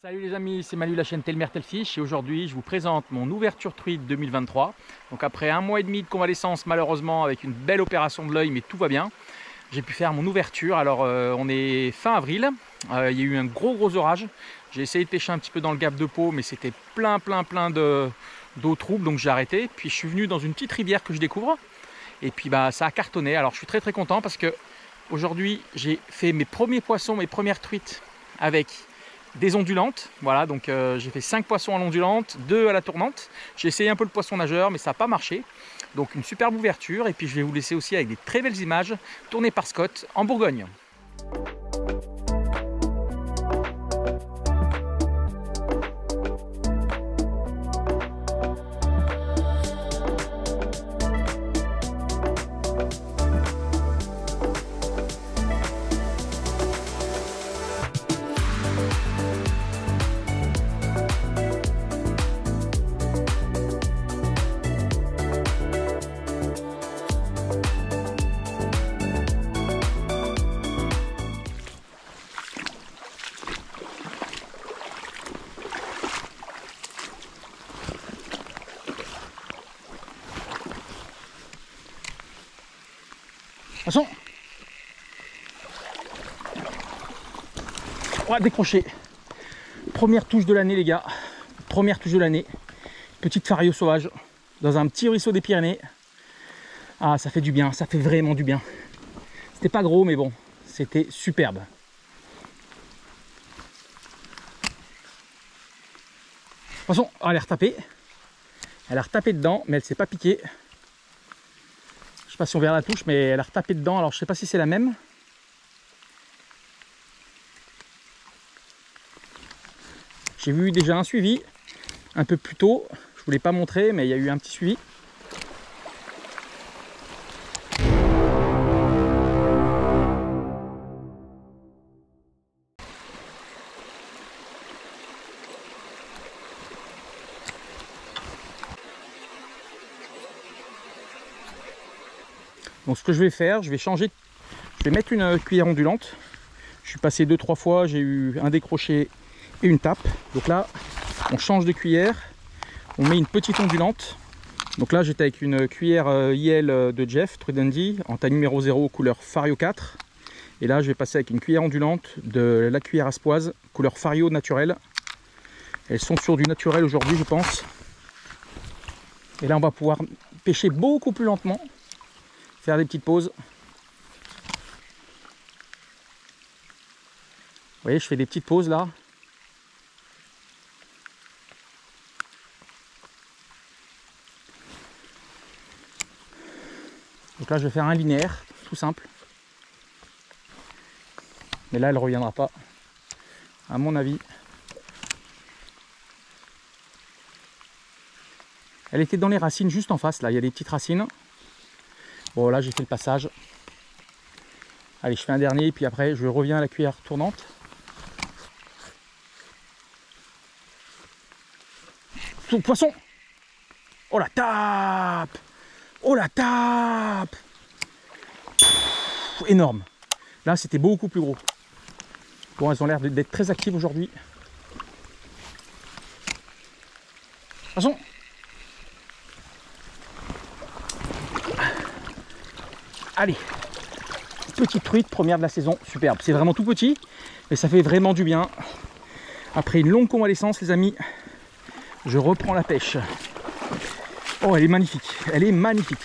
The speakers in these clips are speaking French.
Salut les amis, c'est Manu de la chaîne Telmer Telfish et aujourd'hui je vous présente mon ouverture truite 2023. Donc après un mois et demi de convalescence malheureusement avec une belle opération de l'œil mais tout va bien, j'ai pu faire mon ouverture. Alors on est fin avril, il y a eu un gros orage. J'ai essayé de pêcher un petit peu dans le gap de Pau mais c'était plein d'eau trouble donc j'ai arrêté. Puis je suis venu dans une petite rivière que je découvre et puis ça a cartonné. Alors je suis très content parce que aujourd'hui j'ai fait mes premiers poissons, mes premières truites avec des ondulantes. Voilà, donc j'ai fait 5 poissons à l'ondulante, 2 à la tournante. J'ai essayé un peu le poisson nageur mais ça n'a pas marché. Donc une superbe ouverture et puis je vais vous laisser aussi avec des très belles images tournées par Scott en Bourgogne. Attention, on va décrocher. Première touche de l'année les gars, première touche de l'année. Petite fario sauvage dans un petit ruisseau des Pyrénées. Ah, ça fait du bien, ça fait vraiment du bien. C'était pas gros mais bon, c'était superbe. Attention, elle a retapé. Elle a retapé dedans mais elle s'est pas piquée. Je sais pas si on verra la touche, mais elle a retapé dedans. Alors je sais pas si c'est la même. J'ai vu déjà un suivi un peu plus tôt. Je voulais pas montrer, mais il y a eu un petit suivi. Donc ce que je vais faire, je vais changer, je vais mettre une cuillère ondulante. Je suis passé 2-3 fois, j'ai eu un décroché et une tape. Donc là, on change de cuillère, on met une petite ondulante. Donc là, j'étais avec une cuillère IL de Jeff Trudendy en taille numéro 0 couleur Fario 4. Et là, je vais passer avec une cuillère ondulante de la cuillère aspoise couleur Fario naturel. Elles sont sur du naturel aujourd'hui, je pense. Et là, on va pouvoir pêcher beaucoup plus lentement. Faire des petites pauses. Vous voyez, je fais des petites pauses là. Donc là, je vais faire un linéaire, tout simple. Mais là, elle ne reviendra pas, à mon avis. Elle était dans les racines juste en face, là. Il y a des petites racines. Bon, là, j'ai fait le passage. Allez, je fais un dernier, puis après, je reviens à la cuillère tournante. Poisson! Oh la tape! Oh la tape! Pff, énorme! Là, c'était beaucoup plus gros. Bon, elles ont l'air d'être très actives aujourd'hui. Attention! Allez! Petite truite, première de la saison, superbe. C'est vraiment tout petit, mais ça fait vraiment du bien. Après une longue convalescence, les amis, je reprends la pêche. Oh, elle est magnifique, elle est magnifique.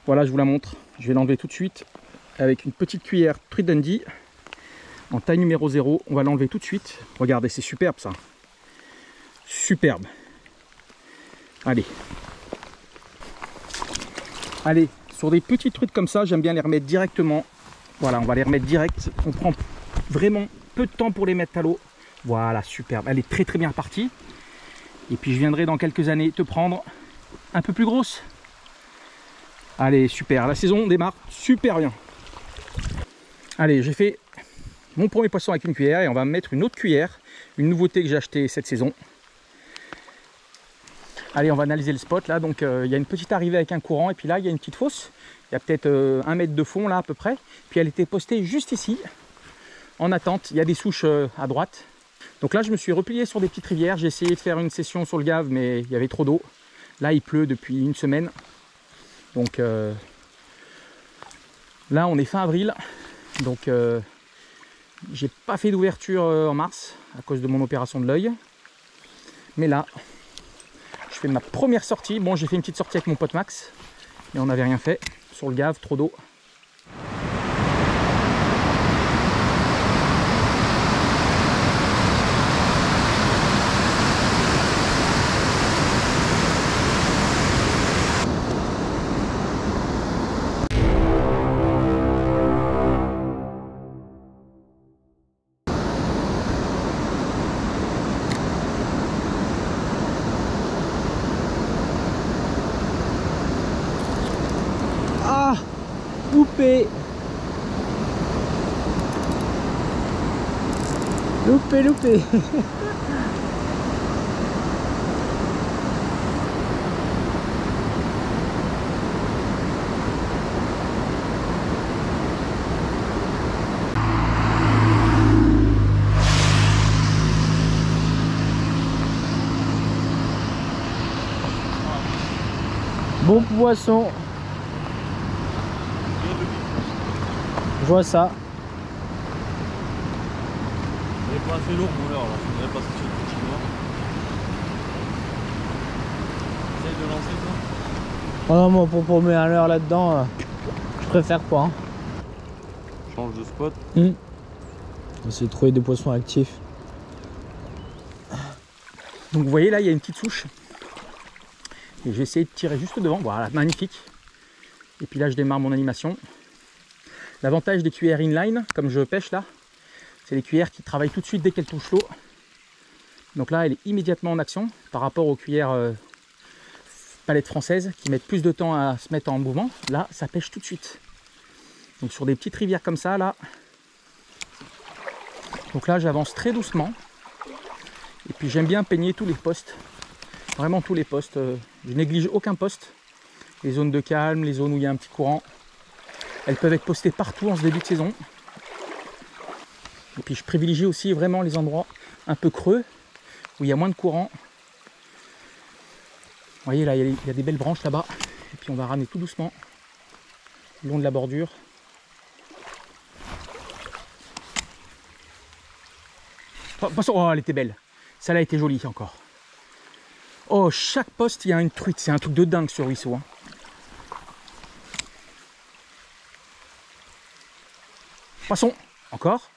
Voilà, je vous la montre. Je vais l'enlever tout de suite avec une petite cuillère Trudendy en taille numéro 0. On va l'enlever tout de suite. Regardez, c'est superbe ça. Superbe. Allez. Allez, sur des petites truites comme ça, j'aime bien les remettre directement. Voilà, on va les remettre direct. On prend vraiment peu de temps pour les mettre à l'eau. Voilà, superbe. Elle est très bien partie. Et puis je viendrai dans quelques années te prendre un peu plus grosse. Allez, super. La saison démarre super bien. Allez, j'ai fait mon premier poisson avec une cuillère et on va mettre une autre cuillère. Une nouveauté que j'ai achetée cette saison. Allez, on va analyser le spot là. Donc il y a une petite arrivée avec un courant et puis là il y a une petite fosse. Il y a peut-être 1 mètre de fond là à peu près. Puis elle était postée juste ici. en attente. Il y a des souches à droite. Donc là, je me suis replié sur des petites rivières. J'ai essayé de faire une session sur le Gave, mais il y avait trop d'eau. Là, il pleut depuis une semaine. Donc là, on est fin avril. Donc j'ai pas fait d'ouverture en mars à cause de mon opération de l'œil. Mais là, je fais ma première sortie. Bon, j'ai fait une petite sortie avec mon pote Max. Mais on n'avait rien fait. Sur le Gave, trop d'eau. Ah, loupé. Loupé. Bon poisson. Je vois ça. Il est pas assez lourd mon leurre là, je voudrais passer sur le petit noir. Essaye de lancer toi. Oh non, moi pour promener un leurre là-dedans, je préfère pas. Hein. Change de spot. On va essayer de trouver des poissons actifs. Donc vous voyez là, il y a une petite souche. Et j'ai essayé de tirer juste devant. Voilà, magnifique. Et puis là, je démarre mon animation. L'avantage des cuillères inline, comme je pêche là, c'est les cuillères qui travaillent tout de suite dès qu'elles touchent l'eau. Donc là, elle est immédiatement en action par rapport aux cuillères palettes françaises qui mettent plus de temps à se mettre en mouvement. Là, ça pêche tout de suite. Donc sur des petites rivières comme ça, là. Donc là, j'avance très doucement. Et puis j'aime bien peigner tous les postes. Vraiment tous les postes. Je néglige aucun poste. Les zones de calme, les zones où il y a un petit courant. Elles peuvent être postées partout en ce début de saison. Et puis je privilégie aussi vraiment les endroits un peu creux, où il y a moins de courant. Vous voyez là, il y a des belles branches là-bas. Et puis on va ramener tout doucement, le long de la bordure. Oh, elle était belle. Celle-là était jolie encore. Oh, chaque poste, il y a une truite. C'est un truc de dingue sur ruisseau. Hein. Poisson, encore.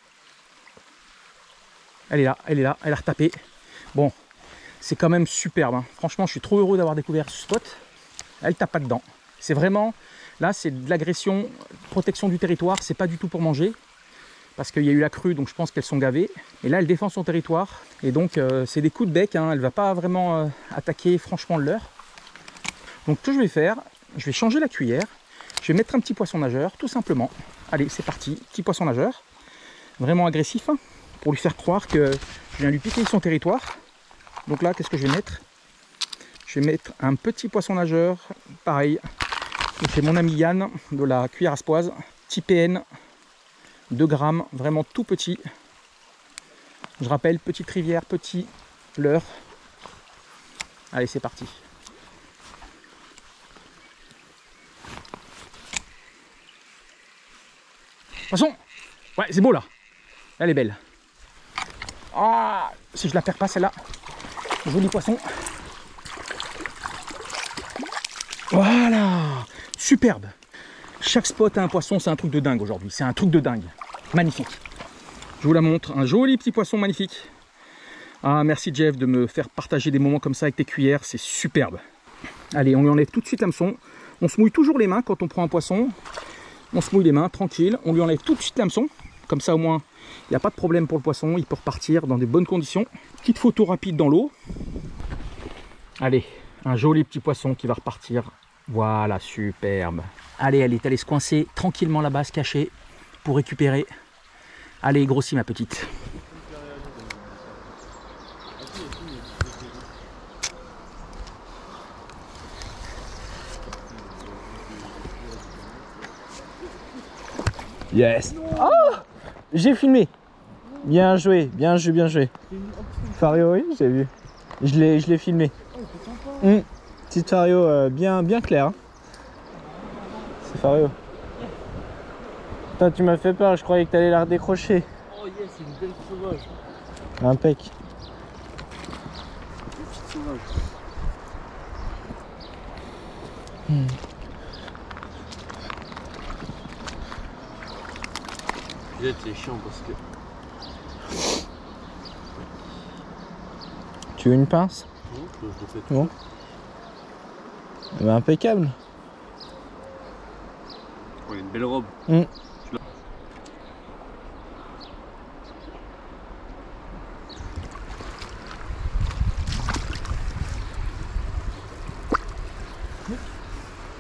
Elle est là, elle a retapé. Bon, c'est quand même superbe. Hein. Franchement, je suis trop heureux d'avoir découvert ce spot. Elle tape pas dedans. C'est vraiment, là, c'est de l'agression, protection du territoire. C'est pas du tout pour manger. Parce qu'il y a eu la crue, donc je pense qu'elles sont gavées. Et là, elle défend son territoire. Et donc, c'est des coups de bec. Hein. Elle ne va pas vraiment attaquer franchement le leurre. Donc, ce que je vais faire, je vais changer la cuillère. Je vais mettre un petit poisson nageur, tout simplement. Allez, c'est parti. Petit poisson nageur. Vraiment agressif, hein, pour lui faire croire que je viens lui piquer son territoire. Donc là, qu'est-ce que je vais mettre? Je vais mettre un petit poisson nageur. Pareil. C'est mon ami Yann de la cuillère aspoise. Petit PN. 2 grammes, vraiment tout petit. Je rappelle, petite rivière, petit leurre. Allez, c'est parti. Poisson! Ouais, c'est beau là. Elle est belle. Ah, si je la perds pas celle-là. Joli poisson. Voilà. Superbe. Chaque spot a un poisson, c'est un truc de dingue aujourd'hui. C'est un truc de dingue. Magnifique. Je vous la montre. Un joli petit poisson magnifique. Ah, merci Jeff de me faire partager des moments comme ça avec tes cuillères. C'est superbe. Allez, on lui enlève tout de suite l'hameçon. On se mouille toujours les mains quand on prend un poisson. On se mouille les mains, tranquille. On lui enlève tout de suite l'hameçon. Comme ça, au moins, il n'y a pas de problème pour le poisson. Il peut repartir dans des bonnes conditions. Petite photo rapide dans l'eau. Allez, un joli petit poisson qui va repartir. Voilà, superbe. Allez, elle est allée se coincer tranquillement là-bas, se cacher pour récupérer. Allez, grossis ma petite. Yes. Oh, j'ai filmé. Bien joué, bien joué, bien joué. Fario, oui, j'ai vu. Je l'ai filmé. Petite Fario bien claire. Hein. C'est Fario. Putain, tu m'as fait peur, je croyais que t'allais la redécrocher. Oh yes, c'est une belle sauvage. Impec. Une petite sauvage. Peut-être c'est chiant parce que. Tu veux une pince? Non, je le fais Bon. Bah, impeccable. Oh, il a une belle robe.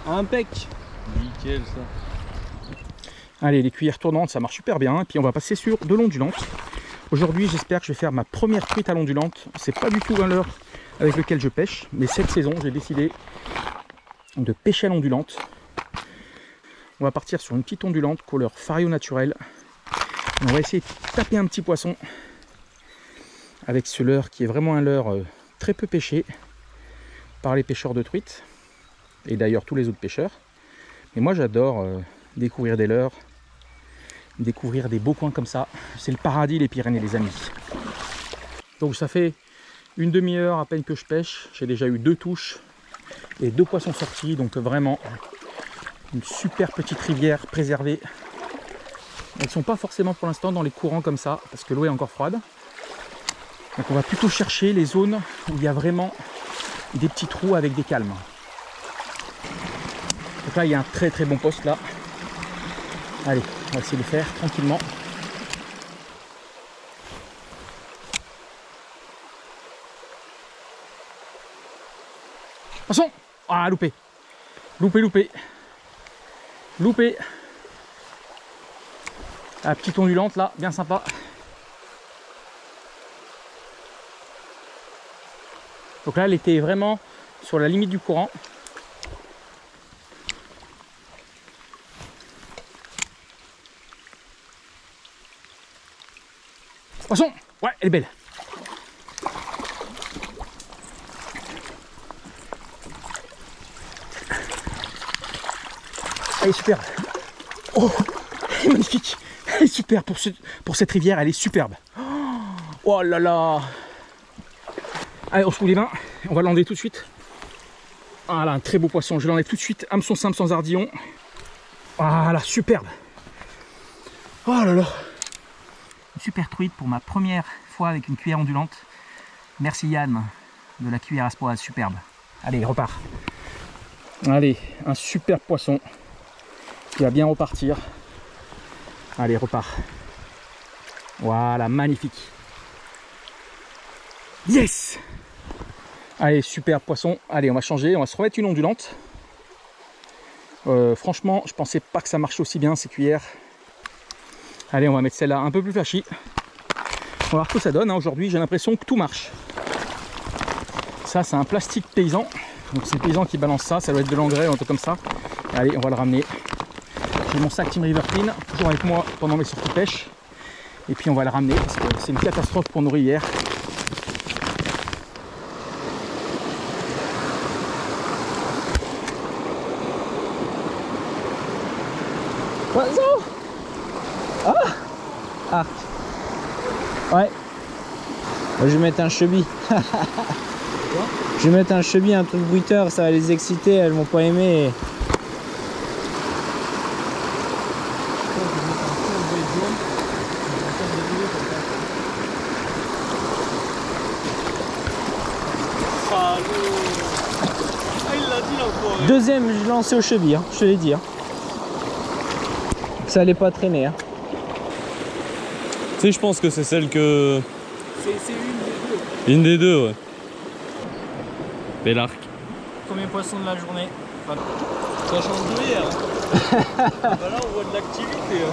Impec. Nickel ça. Allez, les cuillères tournantes, ça marche super bien. Et puis on va passer sur de l'ondulante. Aujourd'hui, j'espère que je vais faire ma première truite à l'ondulante. C'est pas du tout un leurre avec lequel je pêche, mais cette saison, j'ai décidé de pêcher à l'ondulante. On va partir sur une petite ondulante couleur Fario naturel. Et on va essayer de taper un petit poisson avec ce leurre qui est vraiment un leurre très peu pêché par les pêcheurs de truites et d'ailleurs tous les autres pêcheurs. Mais moi, j'adore découvrir des leurres, découvrir des beaux coins comme ça. C'est le paradis, les Pyrénées, les amis. Donc ça fait une demi-heure à peine que je pêche. J'ai déjà eu 2 touches et 2 poissons sortis. Donc vraiment une super petite rivière préservée. Elles ne sont pas forcément pour l'instant dans les courants comme ça parce que l'eau est encore froide. Donc on va plutôt chercher les zones où il y a vraiment des petits trous avec des calmes. Donc là il y a un très très bon poste là. Allez, on va essayer de le faire tranquillement. Attention! Ah, loupé! Loupé! La petite ondulante là, bien sympa. Donc là, elle était vraiment sur la limite du courant. Attention! Ouais, elle est belle. Elle est superbe. Oh, elle est magnifique. Elle est superbe pour cette rivière, elle est superbe. Oh là là. Allez, on se roule les mains. On va l'enlever tout de suite. Voilà, un très beau poisson. Je l'enlève tout de suite. Hameçon simple sans ardillon. Voilà, superbe. Oh là là. Une super truite pour ma première fois avec une cuillère ondulante. Merci Yann de la cuillère Aspoise, superbe. Allez, repart. Allez, un super poisson qui va bien repartir. Allez, repart. Voilà, magnifique. Yes! Allez, super poisson. Allez, on va changer, on va se remettre une ondulante. Franchement, je pensais pas que ça marchait aussi bien ces cuillères. Allez, on va mettre celle-là un peu plus flashy. On va voir ce que ça donne. Hein. Aujourd'hui, j'ai l'impression que tout marche. Ça, c'est un plastique paysan. Donc, c'est le paysan qui balance ça. Ça doit être de l'engrais ou un truc comme ça. Allez, on va le ramener. J'ai mon sac Team River Clean, toujours avec moi pendant mes sorties pêche. Et puis, on va le ramener parce que c'est une catastrophe pour nos rivières. Poisson! Ah! Arc. Ouais. Je vais mettre un chubby. Je vais mettre un chubby, un truc bruiteur, ça va les exciter, elles vont pas aimer. Et... Ah, il l'a dit l'enfoiré. Deuxième, je lancé au chubby, hein, je te l'ai dit. Hein. Ça allait pas traîner. Hein. Tu sais, je pense que c'est celle que. C'est une des deux. Une des deux, ouais. Bel arc. Premier poisson de la journée. Ça change de hier. Bah là, on voit de l'activité.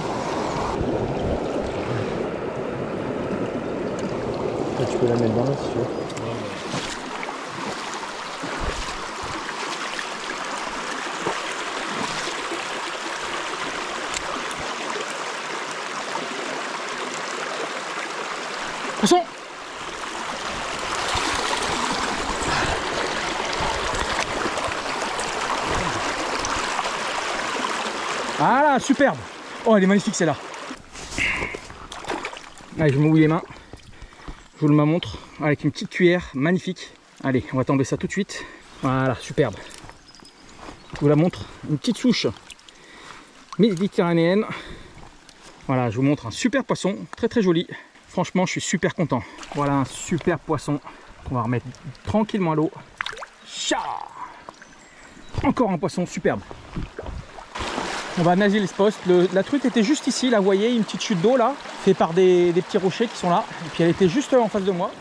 Tu peux la mettre dans l'eau si tu veux. Attention. Voilà, superbe. Oh, elle est magnifique celle-là. Allez, je me mouille les mains. Je vous le montre avec une petite cuillère, magnifique. Allez, on va tomber ça tout de suite. Voilà, superbe. Je vous la montre, une petite souche méditerranéenne. Voilà, je vous montre un super poisson, très très joli. Franchement, je suis super content. Voilà un super poisson qu'on va remettre tranquillement à l'eau. Encore un poisson superbe. On va nager les spots. La truite était juste ici, là, vous voyez, une petite chute d'eau là, fait par des petits rochers qui sont là. Et puis elle était juste en face de moi.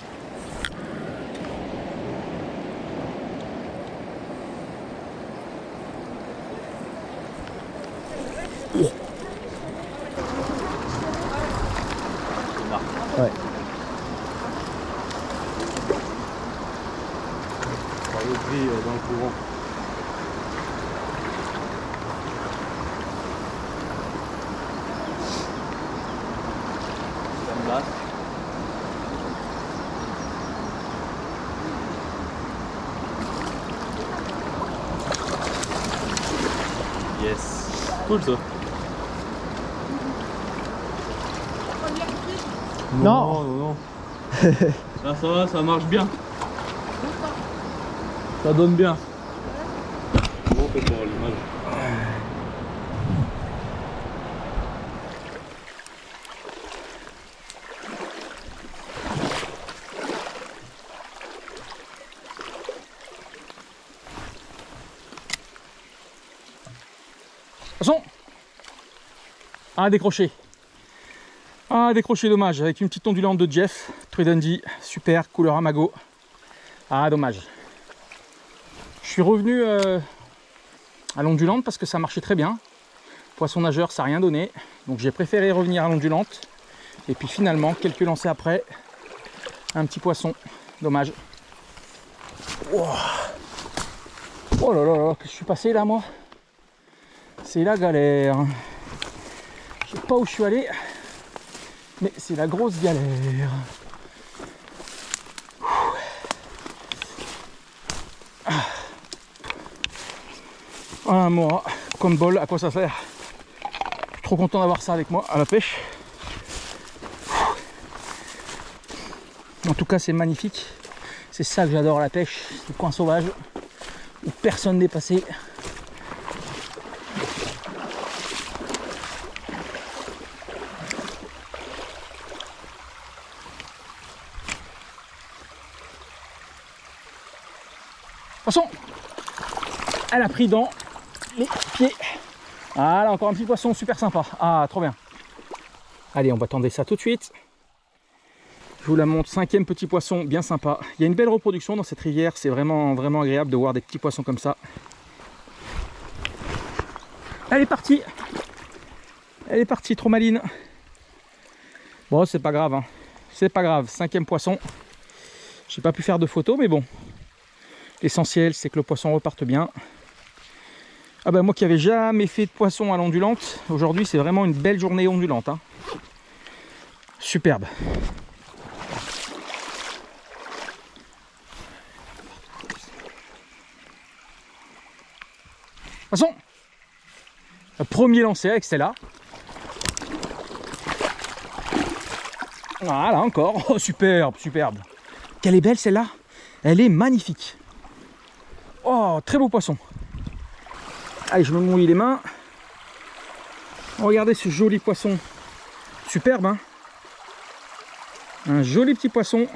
Ouais. Par le gris dans le courant. Yes. Cool ça. Non. Non. Là ça va, ça marche bien. Ça donne bien. Bon, fait pour l'image. Attention. Ah, décroché. Ah, décroché, dommage. Avec une petite ondulante de Jeff. Truite Dundee, super, couleur amago. Ah, dommage. Je suis revenu à l'ondulante parce que ça marchait très bien. Poisson nageur, ça n'a rien donné. Donc j'ai préféré revenir à l'ondulante. Et puis finalement, quelques lancers après, un petit poisson. Dommage. Oh, oh là là là, que je suis passé là, moi. C'est la galère. Je sais pas où je suis allé, mais c'est la grosse galère. Ah, moi, comme bol, à quoi ça sert? Je suis trop content d'avoir ça avec moi à la pêche. En tout cas, c'est magnifique. C'est ça que j'adore à la pêche, les coins sauvages où personne n'est passé. Attention, elle a pris dans les pieds. Voilà, encore un petit poisson super sympa. Ah, trop bien. Allez, on va tendre ça tout de suite. Je vous la montre, 5e petit poisson, bien sympa. Il y a une belle reproduction dans cette rivière. C'est vraiment, vraiment agréable de voir des petits poissons comme ça. Elle est partie. Elle est partie, trop maline. Bon, c'est pas grave, hein. C'est pas grave, 5e poisson. J'ai pas pu faire de photos, mais bon. L'essentiel, c'est que le poisson reparte bien. Ah ben moi qui n'avais jamais fait de poisson à l'ondulante, aujourd'hui c'est vraiment une belle journée ondulante, hein. Superbe. Attention, le premier lancé avec celle-là. Voilà, encore. Oh, superbe, superbe. Qu'elle est belle celle-là. Elle est magnifique. Oh, très beau poisson. Allez, je me mouille les mains. Regardez ce joli poisson. Superbe, hein. Un joli petit poisson.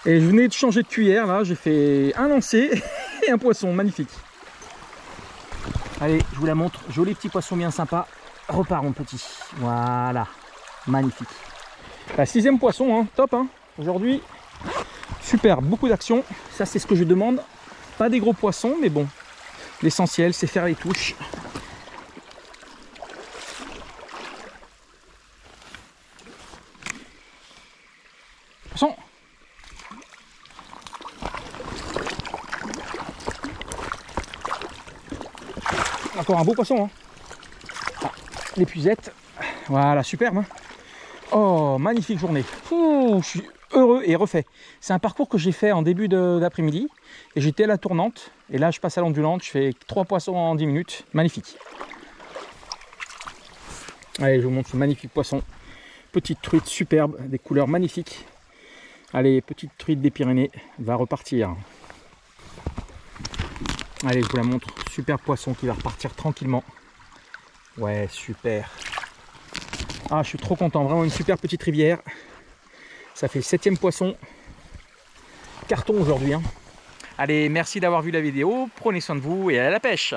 Et je venais de changer de cuillère, là. J'ai fait un lancer et un poisson magnifique. Allez, je vous la montre. Joli petit poisson bien sympa. Repart mon petit. Voilà. Magnifique. La 6e poisson, hein. Top, hein. Aujourd'hui, super. Beaucoup d'action. Ça, c'est ce que je demande. Pas des gros poissons, mais bon. L'essentiel, c'est faire les touches. Attention. Encore un beau poisson, hein. Ah, l'épuisette. Voilà, superbe, hein. Oh, magnifique journée. Ouh, je suis heureux et refait. C'est un parcours que j'ai fait en début d'après-midi. Et j'étais à la tournante. Et là, je passe à l'ondulante. Je fais 3 poissons en 10 minutes. Magnifique. Allez, je vous montre ce magnifique poisson. Petite truite superbe, des couleurs magnifiques. Allez, petite truite des Pyrénées va repartir. Allez, je vous la montre. Super poisson qui va repartir tranquillement. Ouais, super. Ah, je suis trop content. Vraiment une super petite rivière. Ça fait le 7e poisson. Carton aujourd'hui. Hein. Allez, merci d'avoir vu la vidéo. Prenez soin de vous et à la pêche.